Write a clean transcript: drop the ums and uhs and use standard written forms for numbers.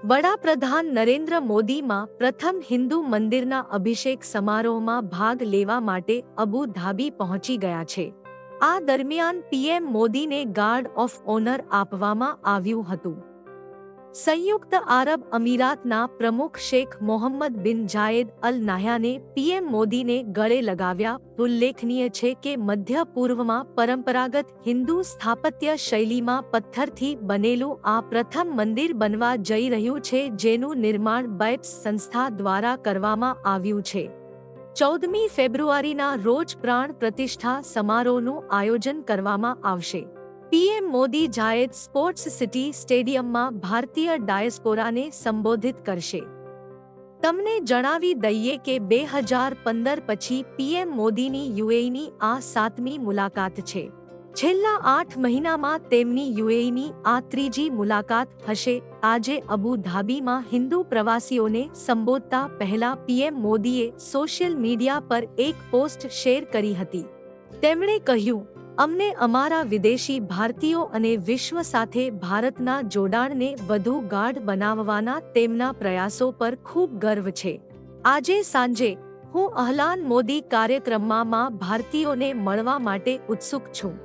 વડાપ્રધાન નરેન્દ્ર મોદીમાં પ્રથમ હિન્દુ મંદિરના અભિષેક સમારોહમાં ભાગ લેવા માટે અબુ ધાબી પહોંચી ગયા છે। આ દરમિયાન પીએમ મોદીને ગાર્ડ ઓફ ઓનર આપવામાં આવ્યું હતું। સંયુક્ત આરબ અમીરાતના પ્રમુખ શેખ મોહમ્મદ બિન જાયેદ અલ નાહયાને પીએમ મોદીને ગળે લગાવ્યા। ઉલ્લેખનીય છે કે મધ્ય પૂર્વમાં પરંપરાગત હિન્દુ સ્થાપત્ય શૈલીમાં પથ્થરથી બનેલું આ પ્રથમ મંદિર બનવા જઈ રહ્યું છે, જેનું નિર્માણ બાયપ્સ સંસ્થા દ્વારા કરવામાં આવ્યું છે। 14મી ફેબ્રુઆરીના રોજ પ્રાણ પ્રતિષ્ઠા સમારોહનું આયોજન કરવામાં આવશે। PM Modi Zayed sports city સ્ટેડિયમમાં ભારતીય ડાયસ્પોરાને સંબોધિત કરશે। તમને જણાવી દઈએ કે 2015 પછી પીએમ મોદીની યુએઈની આ 7મી મુલાકાત છે। છેલ્લા 8 મહિનામાં તેમની યુએઈની આ 3જી મુલાકાત હશે। આજે અબુ ધાબીમાં હિન્દુ પ્રવાસીઓને સંબોધતા પહેલા પીએમ મોદીએ સોશિયલ મીડિયા પર એક પોસ્ટ શેર કરી હતી। તેમણે કહ્યું, અમને અમારા વિદેશી ભારતીયો અને વિશ્વ સાથે ભારતના જોડાણને વધુ ગાઢ બનાવવાના તેમના પ્રયાસો પર ખૂબ ગર્વ છે। આજે સાંજે હું અહલાન મોદી કાર્યક્રમમાં ભારતીયોને મળવા માટે ઉત્સુક છું।